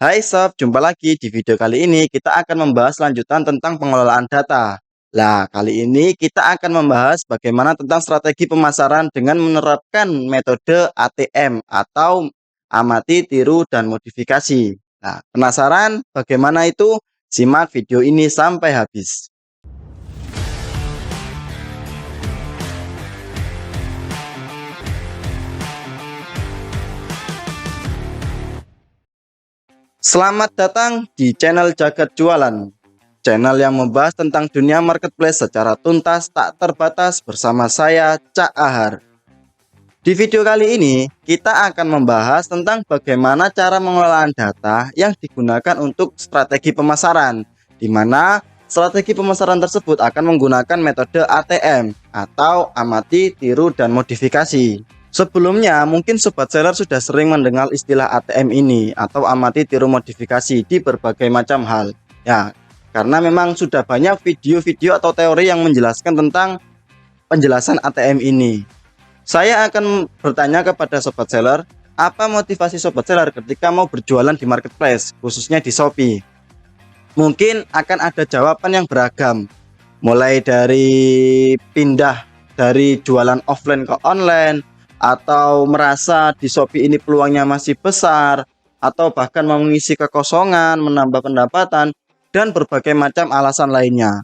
Hai sob, jumpa lagi. Di video kali ini kita akan membahas lanjutan tentang pengelolaan data. Nah, kali ini kita akan membahas bagaimana tentang strategi pemasaran dengan menerapkan metode ATM atau amati, tiru, dan modifikasi. Nah, penasaran bagaimana itu? Simak video ini sampai habis. Selamat datang di channel Jagat Jualan. Channel yang membahas tentang dunia marketplace secara tuntas tak terbatas bersama saya, Cak Ahar. Di video kali ini, kita akan membahas tentang bagaimana cara pengelolaan data yang digunakan untuk strategi pemasaran, di mana strategi pemasaran tersebut akan menggunakan metode ATM atau amati, tiru, dan modifikasi. Sebelumnya, mungkin sobat seller sudah sering mendengar istilah ATM ini atau amati, tiru, modifikasi di berbagai macam hal. Ya, karena memang sudah banyak video-video atau teori yang menjelaskan tentang penjelasan ATM ini. Saya akan bertanya kepada sobat seller, apa motivasi sobat seller ketika mau berjualan di marketplace, khususnya di Shopee? Mungkin akan ada jawaban yang beragam, mulai dari pindah dari jualan offline ke online, atau merasa di Shopee ini peluangnya masih besar, atau bahkan mau mengisi kekosongan, menambah pendapatan, dan berbagai macam alasan lainnya.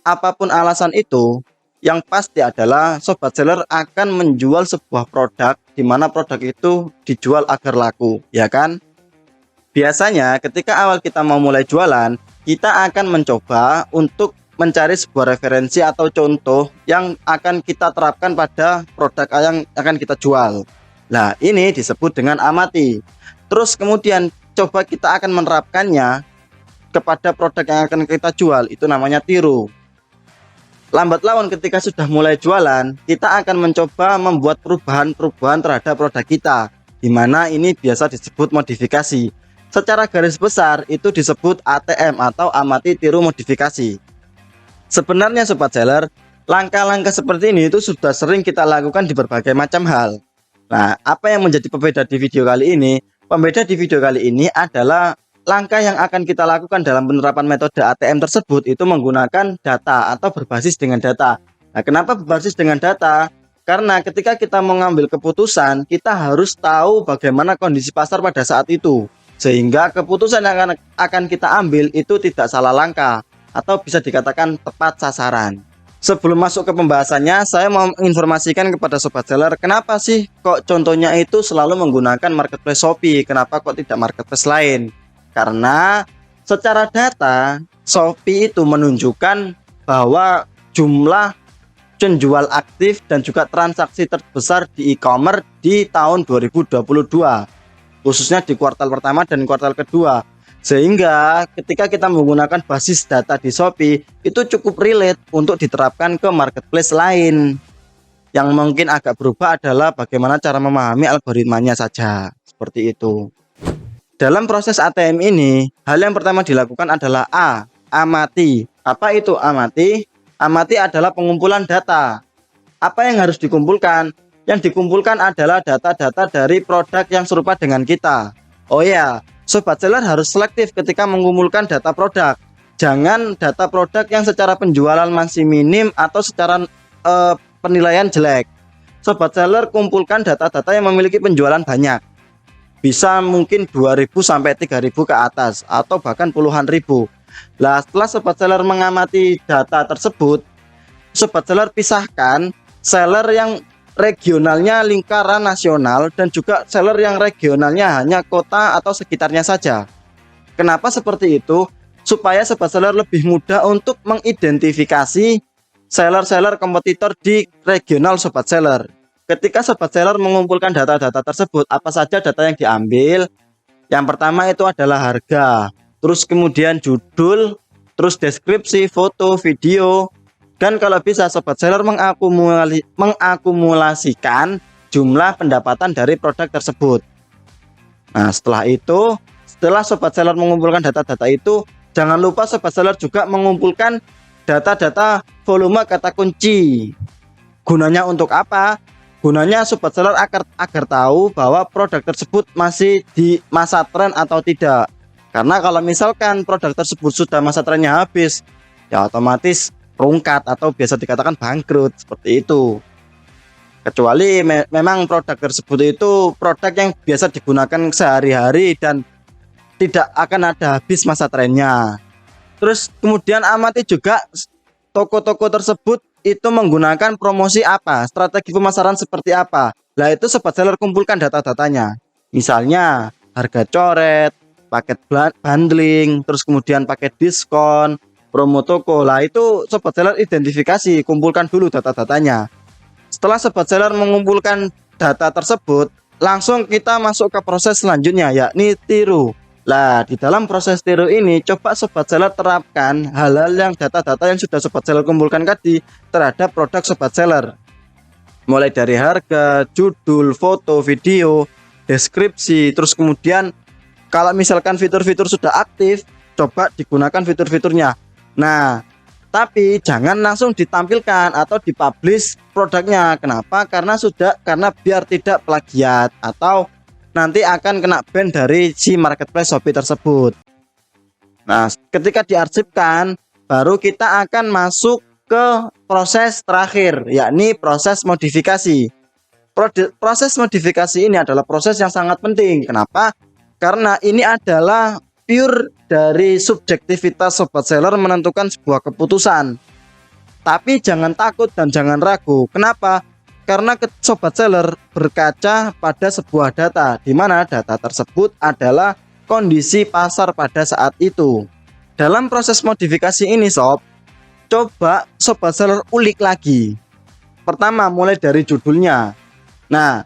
Apapun alasan itu, yang pasti adalah sobat seller akan menjual sebuah produk di mana produk itu dijual agar laku, ya kan? Biasanya ketika awal kita mau mulai jualan, kita akan mencoba untuk mencari sebuah referensi atau contoh yang akan kita terapkan pada produk yang akan kita jual. Nah, ini disebut dengan amati. Terus kemudian coba kita akan menerapkannya kepada produk yang akan kita jual, itu namanya tiru. Lambat laun ketika sudah mulai jualan, kita akan mencoba membuat perubahan-perubahan terhadap produk kita, di mana ini biasa disebut modifikasi. Secara garis besar itu disebut ATM atau amati, tiru, modifikasi. Sebenarnya sobat seller, langkah-langkah seperti ini itu sudah sering kita lakukan di berbagai macam hal. Nah, apa yang menjadi pembeda di video kali ini? Pembeda di video kali ini adalah langkah yang akan kita lakukan dalam penerapan metode ATM tersebut itu menggunakan data atau berbasis dengan data. Nah, kenapa berbasis dengan data? Karena ketika kita mengambil keputusan, kita harus tahu bagaimana kondisi pasar pada saat itu. Sehingga keputusan yang akan kita ambil itu tidak salah langkah atau bisa dikatakan tepat sasaran. Sebelum masuk ke pembahasannya, saya mau menginformasikan kepada sobat seller, kenapa sih kok contohnya itu selalu menggunakan marketplace Shopee, kenapa kok tidak marketplace lain? Karena secara data Shopee itu menunjukkan bahwa jumlah penjual aktif dan juga transaksi terbesar di e-commerce di tahun 2022, khususnya di kuartal pertama dan kuartal kedua. Sehingga ketika kita menggunakan basis data di Shopee itu cukup relate untuk diterapkan ke marketplace lain. Yang mungkin agak berubah adalah bagaimana cara memahami algoritmanya saja. Seperti itu. Dalam proses ATM ini, hal yang pertama dilakukan adalah A. Amati. Apa itu amati? Amati adalah pengumpulan data. Apa yang harus dikumpulkan? Yang dikumpulkan adalah data-data dari produk yang serupa dengan kita. Oh ya, sobat seller harus selektif ketika mengumpulkan data produk. Jangan data produk yang secara penjualan masih minim atau secara penilaian jelek. Sobat seller kumpulkan data-data yang memiliki penjualan banyak. Bisa mungkin 2.000 sampai 3.000 ke atas atau bahkan puluhan ribu. Nah, setelah sobat seller mengamati data tersebut, sobat seller pisahkan seller yang regionalnya lingkaran nasional dan juga seller yang regionalnya hanya kota atau sekitarnya saja. Kenapa seperti itu? Supaya sobat seller lebih mudah untuk mengidentifikasi seller-seller kompetitor di regional sobat seller. Ketika sobat seller mengumpulkan data-data tersebut, apa saja data yang diambil? Yang pertama itu adalah harga, terus kemudian judul, terus deskripsi, foto, video. Dan kalau bisa sobat seller mengakumulasikan jumlah pendapatan dari produk tersebut. Nah, setelah sobat seller mengumpulkan data-data itu, jangan lupa sobat seller juga mengumpulkan data-data volume kata kunci. Gunanya untuk apa? Gunanya sobat seller agar tahu bahwa produk tersebut masih di masa tren atau tidak. Karena kalau misalkan produk tersebut sudah masa trennya habis, ya otomatis rungkat atau biasa dikatakan bangkrut seperti itu. Kecuali memang produk tersebut itu produk yang biasa digunakan sehari-hari dan tidak akan ada habis masa trennya. Terus kemudian amati juga toko-toko tersebut itu menggunakan promosi apa, strategi pemasaran seperti apa. Lah itu sobat seller kumpulkan data-datanya. Misalnya harga coret, paket bundling, terus kemudian paket diskon, promo toko. Lah itu sobat seller identifikasi, kumpulkan dulu data-datanya. Setelah sobat seller mengumpulkan data tersebut, langsung kita masuk ke proses selanjutnya, yakni tiru. Lah, di dalam proses tiru ini, coba sobat seller terapkan hal-hal yang data-data yang sudah sobat seller kumpulkan tadi terhadap produk sobat seller. Mulai dari harga, judul, foto, video, deskripsi, terus kemudian kalau misalkan fitur-fitur sudah aktif, coba digunakan fitur-fiturnya. Nah, tapi jangan langsung ditampilkan atau dipublish produknya. Kenapa? Karena biar tidak plagiat atau nanti akan kena ban dari si marketplace Shopee tersebut. Nah, ketika diarsipkan, baru kita akan masuk ke proses terakhir, yakni proses modifikasi. Proses modifikasi ini adalah proses yang sangat penting. Kenapa? Karena ini adalah pure dari subjektivitas sobat seller menentukan sebuah keputusan. Tapi jangan takut dan jangan ragu. Kenapa? Karena sobat seller berkaca pada sebuah data, di mana data tersebut adalah kondisi pasar pada saat itu. Dalam proses modifikasi ini coba sobat seller ulik lagi. Pertama, mulai dari judulnya. Nah,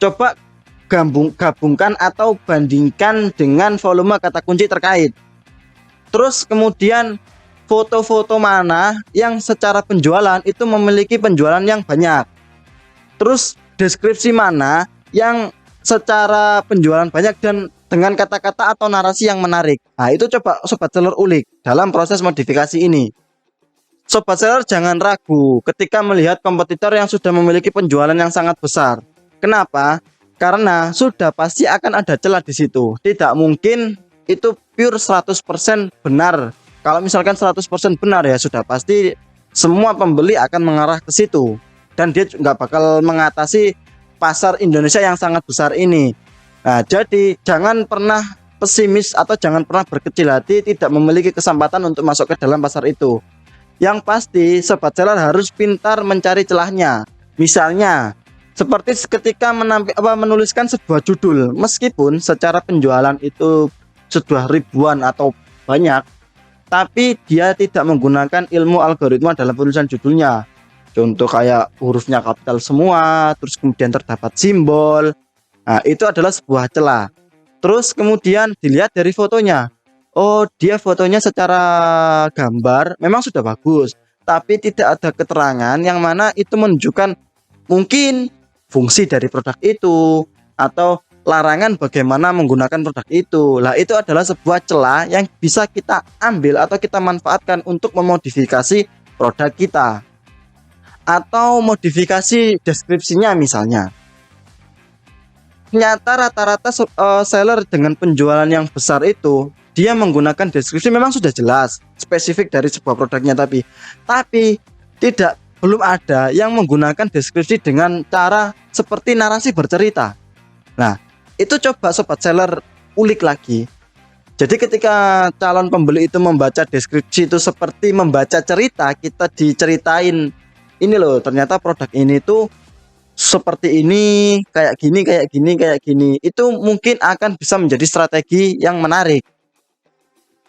coba gabungkan atau bandingkan dengan volume kata kunci terkait. Terus kemudian foto-foto mana yang secara penjualan itu memiliki penjualan yang banyak. Terus deskripsi mana yang secara penjualan banyak dan dengan kata-kata atau narasi yang menarik. Nah, itu coba sobat seller ulik dalam proses modifikasi ini. Sobat seller jangan ragu ketika melihat kompetitor yang sudah memiliki penjualan yang sangat besar. Kenapa? Karena sudah pasti akan ada celah di situ. Tidak mungkin itu pure 100% benar. Kalau misalkan 100% benar, ya sudah pasti semua pembeli akan mengarah ke situ. Dan dia nggak bakal mengatasi pasar Indonesia yang sangat besar ini. Nah, jadi jangan pernah pesimis atau jangan pernah berkecil hati tidak memiliki kesempatan untuk masuk ke dalam pasar itu. Yang pasti sobat seller harus pintar mencari celahnya. Misalnya seperti ketika menuliskan sebuah judul, meskipun secara penjualan itu sudah ribuan atau banyak, tapi dia tidak menggunakan ilmu algoritma dalam penulisan judulnya. Contoh kayak hurufnya kapital semua, terus kemudian terdapat simbol. Nah, itu adalah sebuah celah. Terus kemudian dilihat dari fotonya. Oh, dia fotonya secara gambar memang sudah bagus, tapi tidak ada keterangan yang mana itu menunjukkan mungkin fungsi dari produk itu atau larangan bagaimana menggunakan produk itu. Lah, itu adalah sebuah celah yang bisa kita ambil atau kita manfaatkan untuk memodifikasi produk kita. Atau modifikasi deskripsinya misalnya. Ternyata rata-rata seller dengan penjualan yang besar itu dia menggunakan deskripsi memang sudah jelas spesifik dari sebuah produknya, tapi belum ada yang menggunakan deskripsi dengan cara seperti narasi bercerita. Nah, itu coba sobat seller ulik lagi. Jadi ketika calon pembeli itu membaca deskripsi itu seperti membaca cerita, kita diceritain ini loh, ternyata produk ini tuh seperti ini, kayak gini, kayak gini, kayak gini. Itu mungkin akan bisa menjadi strategi yang menarik.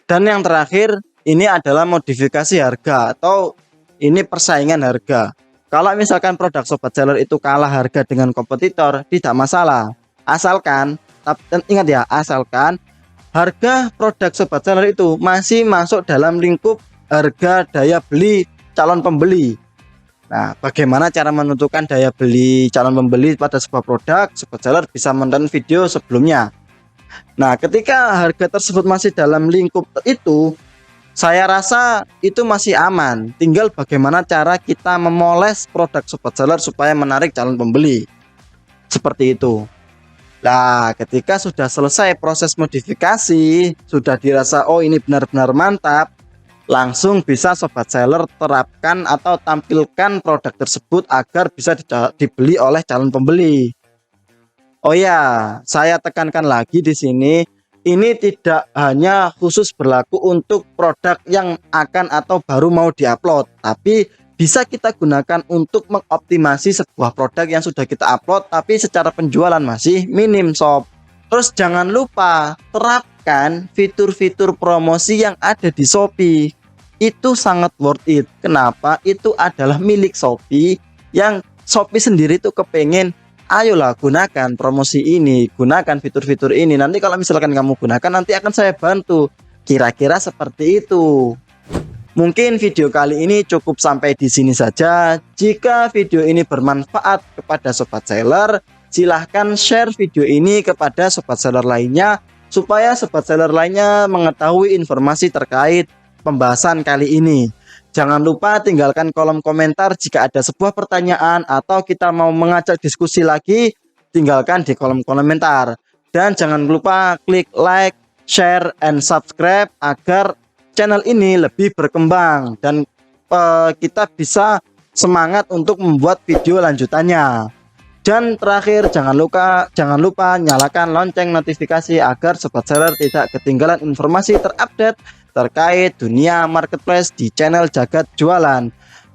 Dan yang terakhir, ini adalah modifikasi harga atau ini persaingan harga. Kalau misalkan produk sobat seller itu kalah harga dengan kompetitor, tidak masalah. Asalkan, ingat ya, asalkan harga produk sobat seller itu masih masuk dalam lingkup harga daya beli calon pembeli. Nah, bagaimana cara menentukan daya beli calon pembeli pada sebuah produk? Sobat seller bisa menonton video sebelumnya. Nah, ketika harga tersebut masih dalam lingkup itu, saya rasa itu masih aman. Tinggal bagaimana cara kita memoles produk sobat seller supaya menarik calon pembeli. Seperti itu. Nah, ketika sudah selesai proses modifikasi, sudah dirasa oh ini benar-benar mantap, langsung bisa sobat seller terapkan atau tampilkan produk tersebut agar bisa dibeli oleh calon pembeli. Oh ya, saya tekankan lagi di sini, ini tidak hanya khusus berlaku untuk produk yang akan atau baru mau diupload, tapi bisa kita gunakan untuk mengoptimasi sebuah produk yang sudah kita upload tapi secara penjualan masih minim sob. Terus jangan lupa terapkan fitur-fitur promosi yang ada di Shopee. Itu sangat worth it. Kenapa? Itu adalah milik Shopee yang Shopee sendiri tuh kepengen, ayolah gunakan promosi ini, gunakan fitur-fitur ini. Nanti kalau misalkan kamu gunakan, nanti akan saya bantu. Kira-kira seperti itu. Mungkin video kali ini cukup sampai di sini saja. Jika video ini bermanfaat kepada sobat seller, silahkan share video ini kepada sobat seller lainnya supaya sobat seller lainnya mengetahui informasi terkait pembahasan kali ini. Jangan lupa tinggalkan kolom komentar jika ada sebuah pertanyaan atau kita mau mengajak diskusi lagi, tinggalkan di kolom komentar. Dan jangan lupa klik like, share, and subscribe agar channel ini lebih berkembang dan kita bisa semangat untuk membuat video lanjutannya. Dan terakhir jangan lupa nyalakan lonceng notifikasi agar sobat seller tidak ketinggalan informasi terupdate terkait dunia marketplace di channel Jagat Jualan.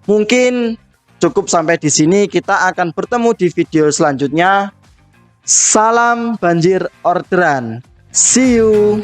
Mungkin cukup sampai di sini, kita akan bertemu di video selanjutnya. Salam banjir orderan. See you.